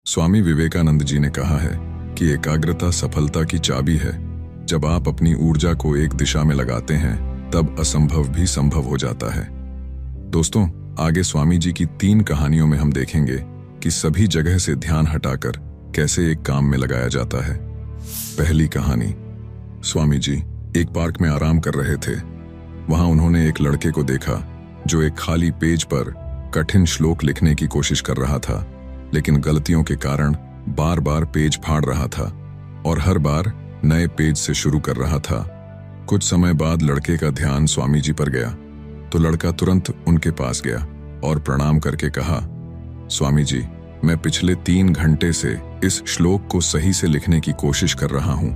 स्वामी विवेकानंद जी ने कहा है कि एकाग्रता सफलता की चाबी है। जब आप अपनी ऊर्जा को एक दिशा में लगाते हैं तब असंभव भी संभव हो जाता है। दोस्तों, आगे स्वामी जी की 3 कहानियों में हम देखेंगे कि सभी जगह से ध्यान हटाकर कैसे एक काम में लगाया जाता है। पहली कहानी। स्वामी जी एक पार्क में आराम कर रहे थे। वहां उन्होंने एक लड़के को देखा जो एक खाली पेज पर कठिन श्लोक लिखने की कोशिश कर रहा था, लेकिन गलतियों के कारण बार बार पेज फाड़ रहा था और हर बार नए पेज से शुरू कर रहा था। कुछ समय बाद लड़के का ध्यान स्वामी जी पर गया तो लड़का तुरंत उनके पास गया और प्रणाम करके कहा, स्वामी जी, मैं पिछले 3 घंटे से इस श्लोक को सही से लिखने की कोशिश कर रहा हूं,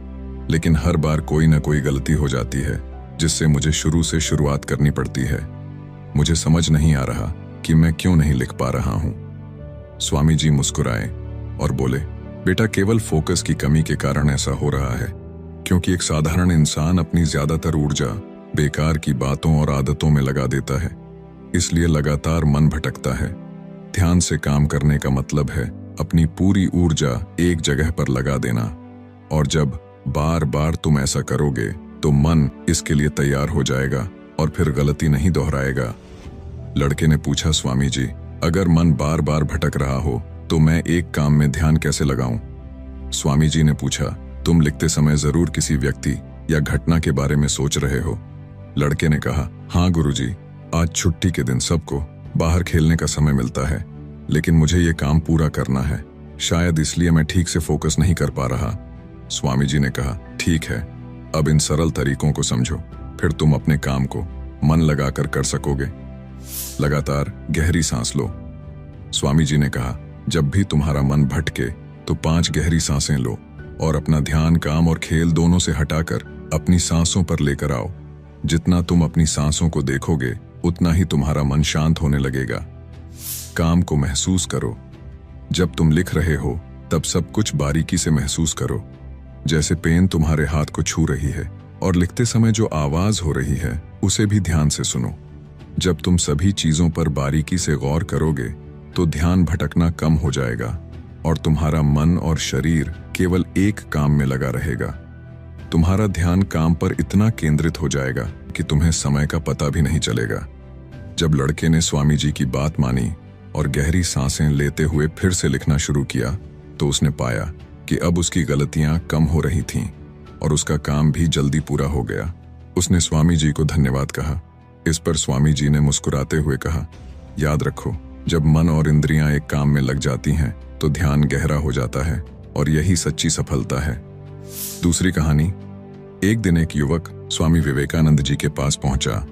लेकिन हर बार कोई ना कोई गलती हो जाती है जिससे मुझे शुरू से शुरुआत करनी पड़ती है। मुझे समझ नहीं आ रहा कि मैं क्यों नहीं लिख पा रहा हूं। स्वामी जी मुस्कुराए और बोले, बेटा, केवल फोकस की कमी के कारण ऐसा हो रहा है, क्योंकि एक साधारण इंसान अपनी ज्यादातर ऊर्जा बेकार की बातों और आदतों में लगा देता है, इसलिए लगातार मन भटकता है। ध्यान से काम करने का मतलब है अपनी पूरी ऊर्जा एक जगह पर लगा देना, और जब बार बार तुम ऐसा करोगे तो मन इसके लिए तैयार हो जाएगा और फिर गलती नहीं दोहराएगा। लड़के ने पूछा, स्वामी जी, अगर मन बार बार भटक रहा हो तो मैं एक काम में ध्यान कैसे लगाऊं? स्वामी जी ने पूछा, तुम लिखते समय जरूर किसी व्यक्ति या घटना के बारे में सोच रहे हो? लड़के ने कहा, हाँ गुरुजी, आज छुट्टी के दिन सबको बाहर खेलने का समय मिलता है, लेकिन मुझे ये काम पूरा करना है, शायद इसलिए मैं ठीक से फोकस नहीं कर पा रहा। स्वामी जी ने कहा, ठीक है, अब इन सरल तरीकों को समझो, फिर तुम अपने काम को मन लगाकर कर सकोगे। लगातार गहरी सांस लो। स्वामी जी ने कहा, जब भी तुम्हारा मन भटके तो 5 गहरी सांसें लो और अपना ध्यान काम और खेल दोनों से हटाकर अपनी सांसों पर लेकर आओ। जितना तुम अपनी सांसों को देखोगे उतना ही तुम्हारा मन शांत होने लगेगा। काम को महसूस करो। जब तुम लिख रहे हो तब सब कुछ बारीकी से महसूस करो, जैसे पेन तुम्हारे हाथ को छू रही है, और लिखते समय जो आवाज हो रही है उसे भी ध्यान से सुनो। जब तुम सभी चीजों पर बारीकी से गौर करोगे तो ध्यान भटकना कम हो जाएगा और तुम्हारा मन और शरीर केवल एक काम में लगा रहेगा। तुम्हारा ध्यान काम पर इतना केंद्रित हो जाएगा कि तुम्हें समय का पता भी नहीं चलेगा। जब लड़के ने स्वामी जी की बात मानी और गहरी सांसें लेते हुए फिर से लिखना शुरू किया तो उसने पाया कि अब उसकी गलतियां कम हो रही थीं और उसका काम भी जल्दी पूरा हो गया। उसने स्वामी जी को धन्यवाद कहा। इस पर स्वामी जी ने मुस्कुराते हुए कहा, याद रखो, जब मन और इंद्रियां एक काम में लग जाती हैं तो ध्यान गहरा हो जाता है और यही सच्ची सफलता है। दूसरी कहानी। एक दिन एक युवक स्वामी विवेकानंद जी के पास पहुंचा।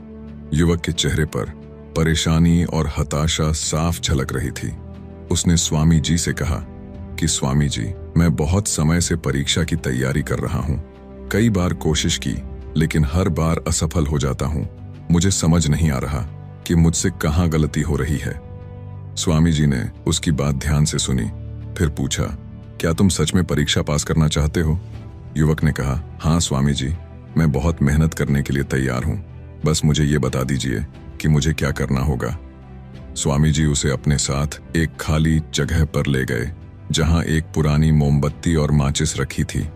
युवक के चेहरे पर परेशानी और हताशा साफ झलक रही थी। उसने स्वामी जी से कहा कि स्वामी जी, मैं बहुत समय से परीक्षा की तैयारी कर रहा हूं। कई बार कोशिश की, लेकिन हर बार असफल हो जाता हूं। मुझे समझ नहीं आ रहा कि मुझसे कहां गलती हो रही है। स्वामी जी ने उसकी बात ध्यान से सुनी, फिर पूछा, क्या तुम सच में परीक्षा पास करना चाहते हो? युवक ने कहा, हाँ स्वामी जी, मैं बहुत मेहनत करने के लिए तैयार हूं, बस मुझे ये बता दीजिए कि मुझे क्या करना होगा। स्वामी जी उसे अपने साथ एक खाली जगह पर ले गए जहां एक पुरानी मोमबत्ती और माचिस रखी थी।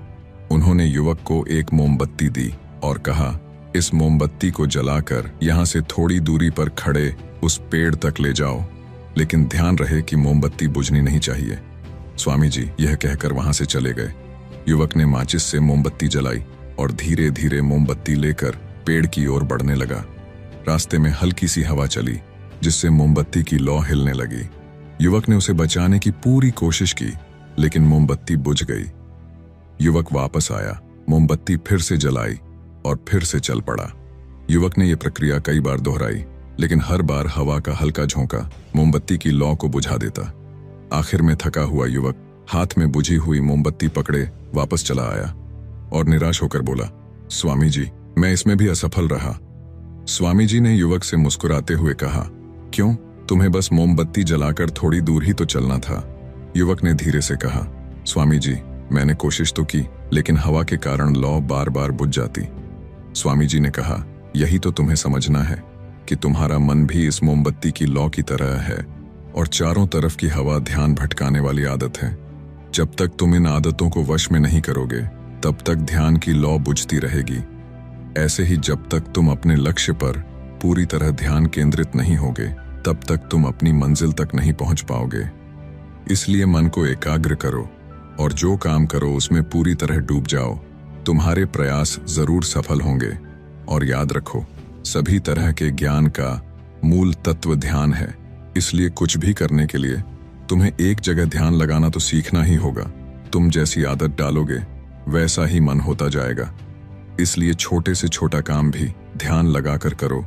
उन्होंने युवक को एक मोमबत्ती दी और कहा, इस मोमबत्ती को जलाकर यहां से थोड़ी दूरी पर खड़े उस पेड़ तक ले जाओ, लेकिन ध्यान रहे कि मोमबत्ती बुझनी नहीं चाहिए। स्वामी जी यह कहकर वहां से चले गए। युवक ने माचिस से मोमबत्ती जलाई और धीरे धीरे मोमबत्ती लेकर पेड़ की ओर बढ़ने लगा। रास्ते में हल्की सी हवा चली जिससे मोमबत्ती की लौ हिलने लगी। युवक ने उसे बचाने की पूरी कोशिश की, लेकिन मोमबत्ती बुझ गई। युवक वापस आया, मोमबत्ती फिर से जलाई और फिर से चल पड़ा। युवक ने यह प्रक्रिया कई बार दोहराई, लेकिन हर बार हवा का हल्का झोंका मोमबत्ती की लौ को बुझा देता। आखिर में थका हुआ युवक हाथ में बुझी हुई मोमबत्ती पकड़े वापस चला आया और निराश होकर बोला, स्वामी जी, मैं इसमें भी असफल रहा। स्वामी जी ने युवक से मुस्कुराते हुए कहा, क्यों? तुम्हें बस मोमबत्ती जलाकर थोड़ी दूर ही तो चलना था। युवक ने धीरे से कहा, स्वामी जी, मैंने कोशिश तो की, लेकिन हवा के कारण लौ बार बार बुझ जाती। स्वामी जी ने कहा, यही तो तुम्हें समझना है कि तुम्हारा मन भी इस मोमबत्ती की लौ की तरह है और चारों तरफ की हवा ध्यान भटकाने वाली आदत है। जब तक तुम इन आदतों को वश में नहीं करोगे तब तक ध्यान की लौ बुझती रहेगी। ऐसे ही जब तक तुम अपने लक्ष्य पर पूरी तरह ध्यान केंद्रित नहीं होगे तब तक तुम अपनी मंजिल तक नहीं पहुंच पाओगे। इसलिए मन को एकाग्र करो और जो काम करो उसमें पूरी तरह डूब जाओ। तुम्हारे प्रयास जरूर सफल होंगे। और याद रखो, सभी तरह के ज्ञान का मूल तत्व ध्यान है। इसलिए कुछ भी करने के लिए तुम्हें एक जगह ध्यान लगाना तो सीखना ही होगा। तुम जैसी आदत डालोगे वैसा ही मन होता जाएगा। इसलिए छोटे से छोटा काम भी ध्यान लगाकर करो।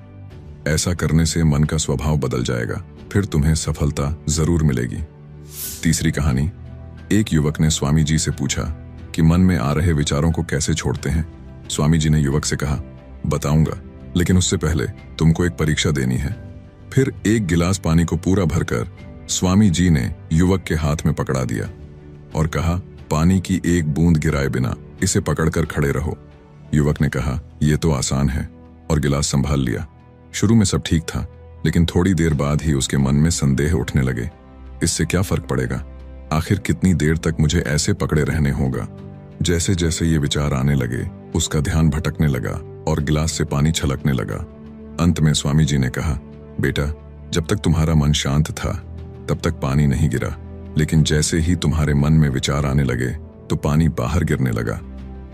ऐसा करने से मन का स्वभाव बदल जाएगा, फिर तुम्हें सफलता जरूर मिलेगी। तीसरी कहानी। एक युवक ने स्वामी जी से पूछा कि मन में आ रहे विचारों को कैसे छोड़ते हैं। स्वामी जी ने युवक से कहा, बताऊंगा, लेकिन उससे पहले तुमको एक परीक्षा देनी है। फिर एक गिलास पानी को पूरा भरकर स्वामी जी ने युवक के हाथ में पकड़ा दिया और कहा, पानी की एक बूंद गिराए बिना इसे पकड़कर खड़े रहो। युवक ने कहा, यह तो आसान है, और गिलास संभाल लिया। शुरू में सब ठीक था, लेकिन थोड़ी देर बाद ही उसके मन में संदेह उठने लगे। इससे क्या फर्क पड़ेगा? आखिर कितनी देर तक मुझे ऐसे पकड़े रहने होगा? जैसे जैसे ये विचार आने लगे उसका ध्यान भटकने लगा और गिलास से पानी छलकने लगा। अंत में स्वामी जी ने कहा, बेटा, जब तक तुम्हारा मन शांत था तब तक पानी नहीं गिरा, लेकिन जैसे ही तुम्हारे मन में विचार आने लगे तो पानी बाहर गिरने लगा।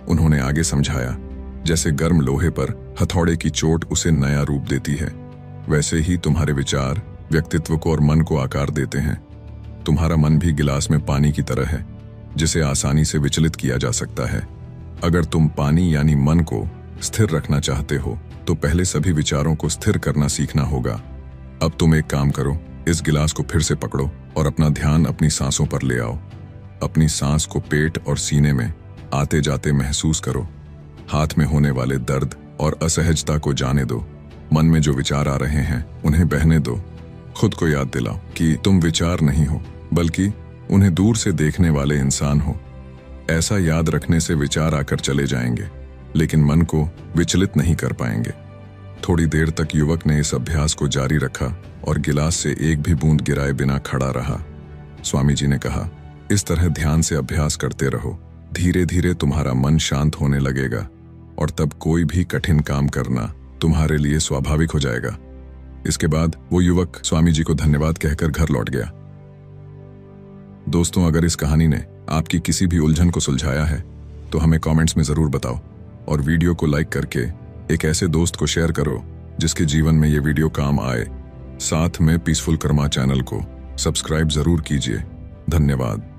उन्होंने आगे समझाया, जैसे गर्म लोहे पर हथौड़े की चोट उसे नया रूप देती है, वैसे ही तुम्हारे विचार व्यक्तित्व को और मन को आकार देते हैं। तुम्हारा मन भी गिलास में पानी की तरह है, जिसे आसानी से विचलित किया जा सकता है। अगर तुम पानी यानी मन को स्थिर रखना चाहते हो तो पहले सभी विचारों को स्थिर करना सीखना होगा। अब तुम एक काम करो, इस गिलास को फिर से पकड़ो और अपना ध्यान अपनी सांसों पर ले आओ। अपनी सांस को पेट और सीने में आते जाते महसूस करो। हाथ में होने वाले दर्द और असहजता को जाने दो। मन में जो विचार आ रहे हैं उन्हें बहने दो। खुद को याद दिलाओ कि तुम विचार नहीं हो, बल्कि उन्हें दूर से देखने वाले इंसान हो। ऐसा याद रखने से विचार आकर चले जाएंगे, लेकिन मन को विचलित नहीं कर पाएंगे। थोड़ी देर तक युवक ने इस अभ्यास को जारी रखा और गिलास से एक भी बूंद गिराए बिना खड़ा रहा। स्वामी जी ने कहा, इस तरह ध्यान से अभ्यास करते रहो। धीरे धीरे तुम्हारा मन शांत होने लगेगा और तब कोई भी कठिन काम करना तुम्हारे लिए स्वाभाविक हो जाएगा। इसके बाद वो युवक स्वामी जी को धन्यवाद कहकर घर लौट गया। दोस्तों, अगर इस कहानी ने आपकी किसी भी उलझन को सुलझाया है तो हमें कमेंट्स में जरूर बताओ, और वीडियो को लाइक करके एक ऐसे दोस्त को शेयर करो जिसके जीवन में ये वीडियो काम आए। साथ में पीसफुल कर्मा चैनल को सब्सक्राइब जरूर कीजिए। धन्यवाद।